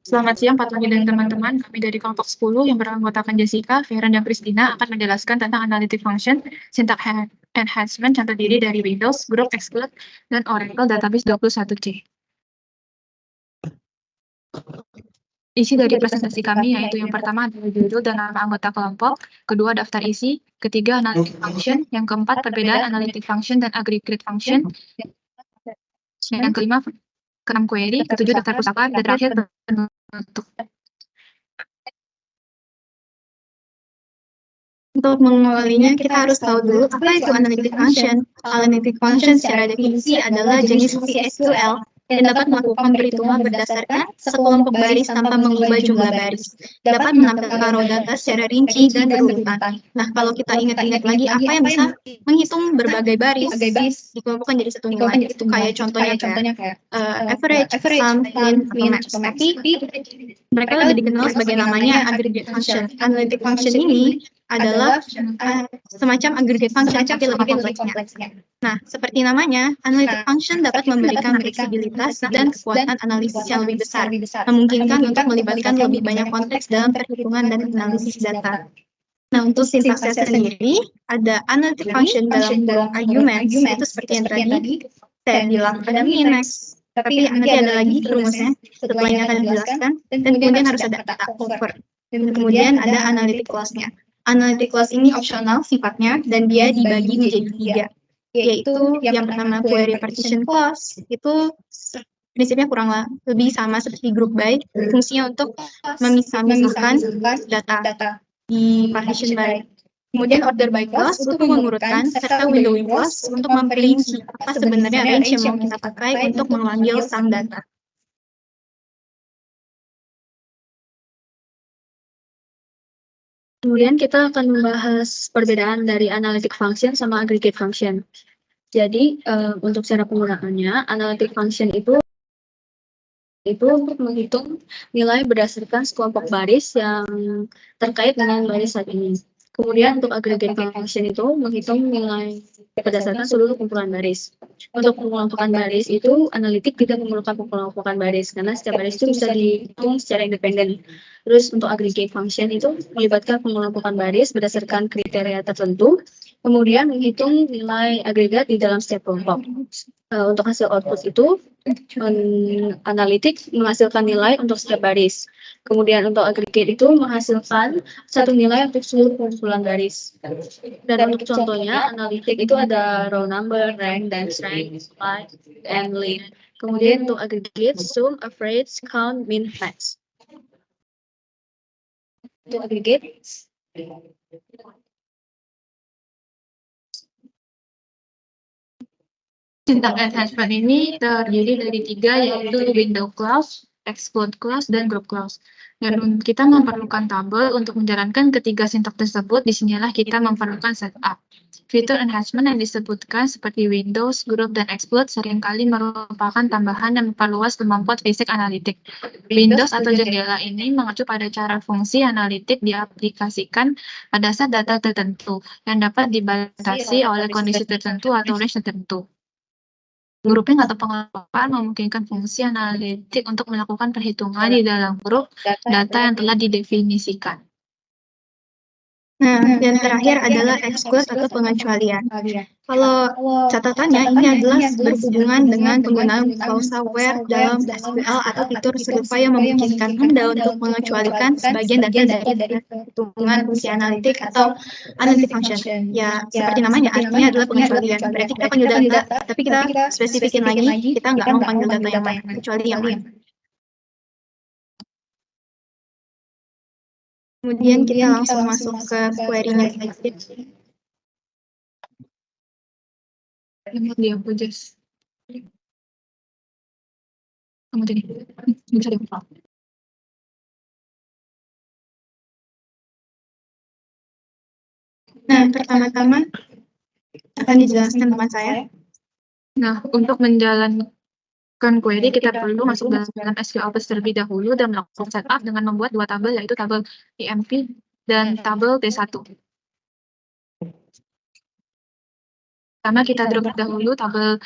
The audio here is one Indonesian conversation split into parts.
Selamat siang Pak Tony dan teman-teman. Kami dari kelompok 10 yang beranggotakan Jessica, Feren, dan Christina akan menjelaskan tentang analytic function, syntax enhancement yang terdiri dari Windows, Group, Exclude, dan Oracle Database 21C. Isi dari presentasi kami yaitu yang pertama adalah judul dan nama anggota kelompok, kedua daftar isi, ketiga analytic function, yang keempat perbedaan analytic function dan aggregate function, yang kelima keenam query, ketujuh daftar pusaka, dan terakhir penutup. Untuk mengawalinya, kita harus tahu dulu apa itu analytic function. Analytic function secara definisi adalah jenis fungsi SQL yang dapat melakukan perhitungan berdasarkan sekelompok baris tanpa mengubah jumlah baris. Dapat menampilkan row data secara rinci dan berurutan. Nah, kalau kita ingat-ingat lagi apa yang bisa menghitung berbagai baris dikelompokkan jadi satu nilai. Itu kayak contohnya kayak average, sum, min, atau max. Tapi mereka lebih dikenal sebagai namanya aggregate function. Analytic function ini adalah semacam aggregate function tapi lebih kompleksnya. Nah, seperti namanya, analytic function dapat memberikan fleksibilitas dan kekuatan analisis yang lebih besar, memungkinkan untuk melibatkan lebih banyak konteks dalam perhitungan dan analisis data. Nah, untuk sintaksnya sendiri, ada analytic function dalam kurung arguments, itu seperti yang tadi saya bilang, ada min, max, tapi nanti ada lagi rumusnya, setelahnya akan dijelaskan, dan kemudian harus ada data over, dan kemudian ada analytic clause-nya. Analytic clause ini opsional sifatnya, dan dia dibagi menjadi 3, yaitu yang pertama query partition clause, itu prinsipnya kurang lebih sama seperti group by, fungsinya untuk memisah-misahkan data di partition by. Kemudian order by clause untuk mengurutkan, serta windowing clause untuk memperinci apa sebenarnya range yang mau kita pakai untuk mengambil sang data. Kemudian kita akan membahas perbedaan dari analytic function sama aggregate function. Jadi, untuk cara penggunaannya, analytic function itu untuk menghitung nilai berdasarkan sekelompok baris yang terkait dengan baris saat ini. Kemudian untuk aggregate function itu menghitung nilai berdasarkan seluruh kumpulan baris. Untuk pengelompokan baris itu, analitik tidak memerlukan pengelompokan baris, karena setiap baris itu bisa dihitung secara independen. Terus untuk aggregate function itu melibatkan pengelompokan baris berdasarkan kriteria tertentu, kemudian menghitung nilai agregat di dalam setiap kelompok. Untuk hasil output itu, analitik menghasilkan nilai untuk setiap baris. Kemudian untuk aggregate itu menghasilkan satu nilai untuk seluruh kumpulan baris. Dan untuk contohnya, analitik itu ada row number, rank, dan rank, supply, and length. Kemudian untuk aggregate, sum, average, count, min, max. Untuk aggregate, syntax enhancement ini terdiri dari 3, yaitu window clause, exclude clause, dan group clause. Dan kita memerlukan tabel untuk menjalankan ketiga sintaks tersebut. Disinilah kita memerlukan setup. Fitur enhancement yang disebutkan seperti Windows, Group, dan Exclude seringkali merupakan tambahan yang memperluas kemampuan fisik analitik. Windows atau jendela ini mengacu pada cara fungsi analitik diaplikasikan pada saat data tertentu yang dapat dibatasi oleh kondisi tertentu atau range tertentu. Grouping atau pengelompokan memungkinkan fungsi analitik untuk melakukan perhitungan di dalam grup data yang telah didefinisikan. Nah, yang terakhir adalah exclude atau pengecualian. Kalau catatannya, ini adalah berhubungan dengan penggunaan klausa where dalam SQL atau fitur serupa yang memungkinkan Anda untuk mengecualikan sebagian data dari perhitungan fungsi analitik atau analytic function. Ya, seperti namanya, artinya adalah pengecualian. Berarti kita panggil data, tapi kita spesifikin lagi, kita nggak mau panggil data yang lain, kecuali yang lain. Kemudian kita langsung masuk ke query-nya. Dia pujas. Kamu jadi bisa dibuka. Nah, pertama-tama akan dijelaskan teman saya. Nah, untuk menjalankan query, kita perlu masuk dalam SQL terlebih dahulu dan melakukan setup dengan membuat 2 tabel, yaitu tabel IMP dan tabel T1. Pertama, kita drop dahulu tabel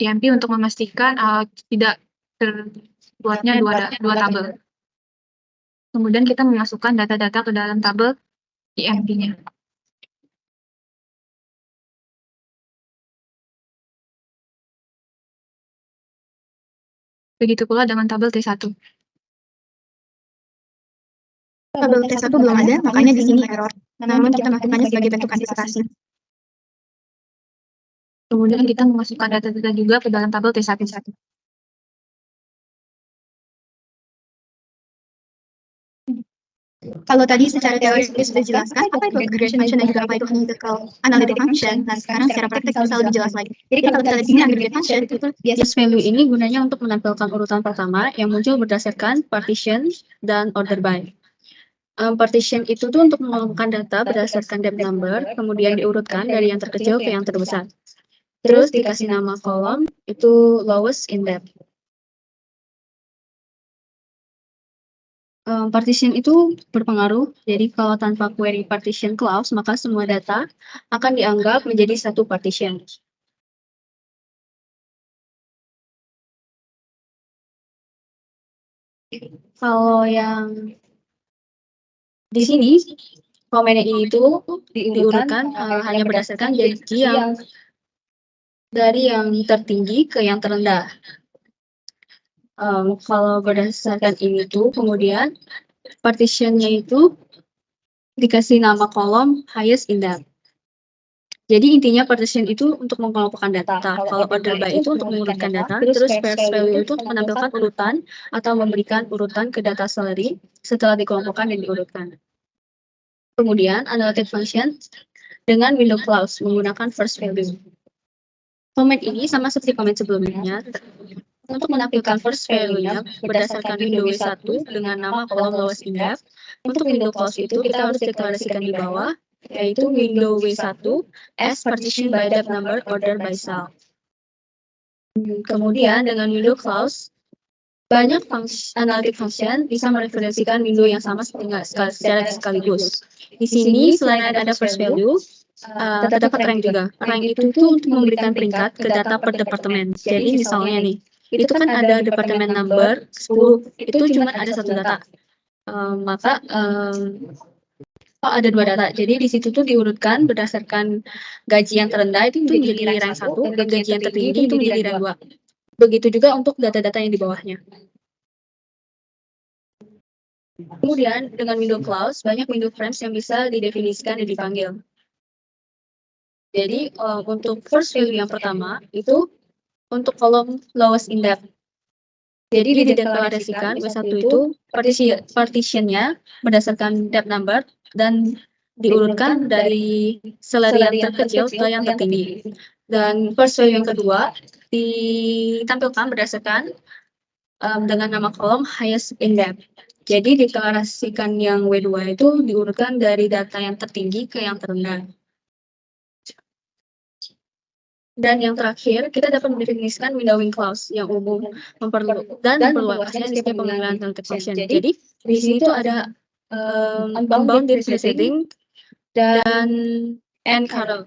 IMP untuk memastikan tidak buatnya dua tabel. Kemudian kita memasukkan data-data ke dalam tabel IMP-nya. Begitu pula dengan tabel T1. Tabel T1 belum ada, makanya di sini error. Namun kita melakukannya sebagai bentuk antisipasi. Kemudian kita memasukkan data-data juga ke dalam tabel T1. Kalau tadi secara teori sudah dijelaskan apa itu aggregation function dan juga apa itu analytic function. Nah, sekarang secara praktek bisa lebih jelas lagi. Jadi kalau kita lihat di sini aggregate function itu Bias value ini gunanya untuk menampilkan urutan pertama yang muncul berdasarkan partition dan order by. Partition itu tuh untuk mengelompokkan data berdasarkan depth number, kemudian diurutkan dari yang terkecil ke yang terbesar. Terus dikasih nama kolom, itu lowest in depth. Partition itu berpengaruh, jadi kalau tanpa query partition clause, maka semua data akan dianggap menjadi satu partition. Kalau yang di sini, komen ini itu diurutkan hanya berdasarkan gaji yang dari yang tertinggi ke yang terendah. Kalau berdasarkan ini tuh, kemudian partitionnya itu dikasih nama kolom highest in depth. Jadi intinya partition itu untuk mengelompokkan data. Kalau order by itu untuk mengurutkan data, terus first value itu untuk menampilkan urutan atau memberikan urutan ke data salary setelah dikelompokkan dan diurutkan. Kemudian analytic function dengan window clause menggunakan first value. Komen ini sama seperti komen sebelumnya. Untuk menampilkan first value-nya berdasarkan window W1 dengan nama kolom lowest in depth. Untuk window clause itu kita harus deklarasikan di bawah, yaitu window W1 as partition by depth number order by cell. Kemudian dengan window clause, banyak analytic function bisa mereferensikan window yang sama secara sekaligus. Di sini selain ada first value, terdapat rank juga. Rank itu tuh untuk memberikan peringkat ke data per departemen. Jadi misalnya nih, itu kan ada departemen number 10, itu cuma ada satu data. Maka ada dua data. Jadi di situ tuh diurutkan berdasarkan gaji yang terendah itu menjadi rank 1, dan gaji yang tertinggi itu menjadi rank 2. Begitu juga untuk data-data yang di bawahnya. Kemudian dengan window clause, banyak window frames yang bisa didefinisikan dan dipanggil. Jadi untuk first value yang pertama itu untuk kolom lowest in depth. Jadi dideklarasikan W1 itu partitionnya berdasarkan depth number dan diurutkan dari salary yang terkecil ke yang tertinggi. Dan first value yang kedua ditampilkan berdasarkan dengan nama kolom highest in depth. Jadi deklarasikan yang W2 itu diurutkan dari data yang tertinggi ke yang terendah. Dan yang terakhir, kita dapat mendefinisikan windowing clause yang umum memperluasnya di setiap pemanggilan analytic function. Jadi, di sini tuh ada unbounded preceding dan end current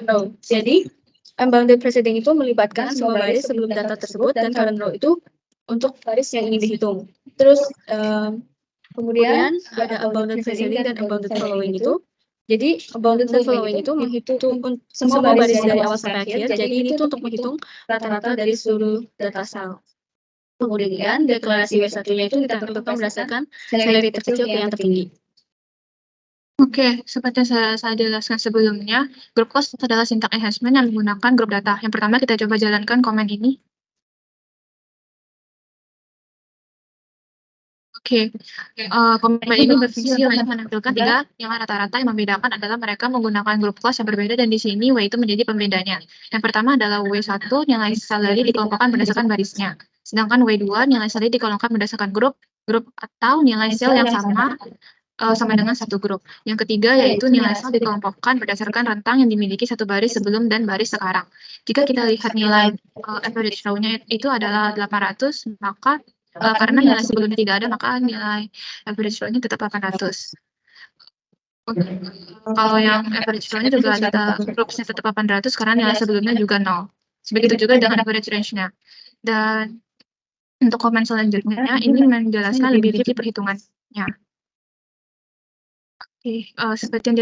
row. Jadi, unbounded preceding itu melibatkan semua baris sebelum data tersebut, dan current row itu untuk baris yang ingin dihitung. Terus, kemudian ada unbounded preceding dan unbounded following itu. Jadi, unbounded following itu menghitung semua baris dari awal sampai akhir. Jadi, ini tuh untuk menghitung rata-rata dari seluruh data cell. Kemudian, deklarasi W1-nya itu ditampilkan berdasarkan salary terkecil ke yang tertinggi. Oke, seperti saya jelaskan sebelumnya, group clause adalah syntax enhancement yang menggunakan grup data. Yang pertama, kita coba jalankan komen ini. Oke, komen ini berfungsi untuk menampilkan tiga yang rata-rata yang membedakan adalah mereka menggunakan grup clause yang berbeda dan di sini W itu menjadi pembedanya. Yang pertama adalah W1 nilai salary dikelompokkan berdasarkan barisnya. Sedangkan W2 nilai salary dikelompokkan berdasarkan grup atau nilai sel yang sama dengan satu grup. Yang ketiga yaitu nilai sel dikelompokkan berdasarkan rentang yang dimiliki satu baris sebelum dan baris sekarang. Jika kita lihat nilai average row-nya itu adalah 800, maka karena nilai sebelumnya tidak ada, maka nilai average row-nya tetap 800. Kalau yang average row-nya juga ada groups-nya tetap 800 karena nilai sebelumnya juga 0. Begitu juga dengan average range-nya. Dan Untuk komen selanjutnya, ini menjelaskan lebih rinci perhitungannya. Oke, seperti yang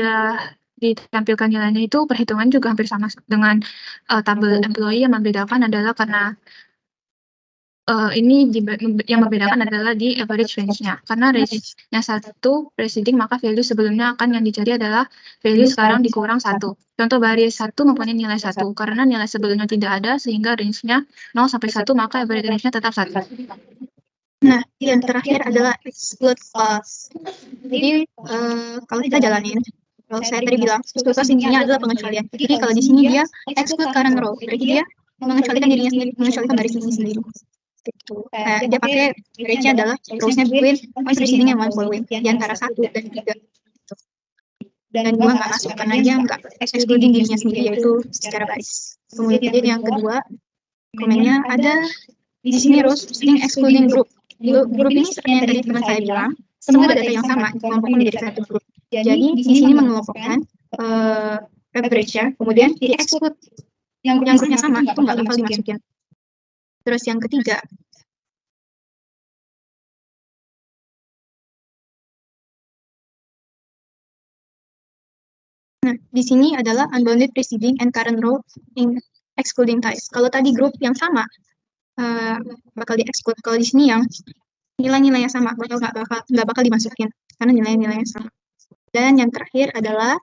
ditampilkan nilainya itu perhitungan juga hampir sama dengan tabel employee. Yang membedakan adalah karena yang membedakan adalah di average range-nya. Karena range-nya 1 preceding, maka value sebelumnya akan yang dicari adalah value sekarang dikurang 1. Contoh baris 1 mempunyai nilai 1. Karena nilai sebelumnya tidak ada, sehingga range-nya 0 sampai 1, maka average range-nya tetap 1. Nah, yang terakhir adalah exclude clause. Jadi, kalau kita jalanin, kalau saya tadi bilang, exclude clause intinya adalah pengecualian. Jadi, kalau di sini dia exclude current row, berarti dia mengecualikan dirinya sendiri, mengecualikan baris ini sendiri. Gitu. Kayak dia pakai range-nya adalah rows-nya between one preceding and one following, di antara 1 dan 3. Gitu. Dan 2 nggak masuk, karena dia nggak excluding dirinya sendiri, yaitu secara baris. Kemudian yang kedua, komennya ada di sini rows excluding group. Grup ini seperti yang tadi teman saya bilang, semua data yang sama dikelompokkan menjadi satu grup. Jadi di sini mengelompokkan average-nya, kemudian di exclude yang grupnya sama itu nggak bakal dimasukin. Terus yang ketiga, nah di sini adalah unbounded preceding and current row in excluding ties. Kalau tadi grup yang sama bakal di exclude, kalau di sini yang nilai-nilainya sama nggak bakal dimasukin karena nilai-nilainya sama. Dan yang terakhir adalah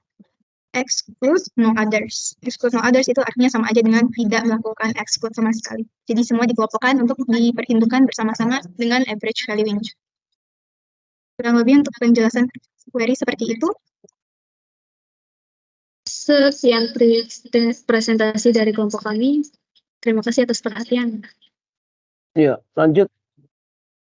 exclude no others. Exclude no others itu artinya sama aja dengan tidak melakukan exclude sama sekali. Jadi semua dikelompokkan untuk diperhitungkan bersama-sama dengan average value range. Kurang lebih untuk penjelasan query seperti itu. Sekian presentasi dari kelompok kami. Terima kasih atas perhatian. Iya, lanjut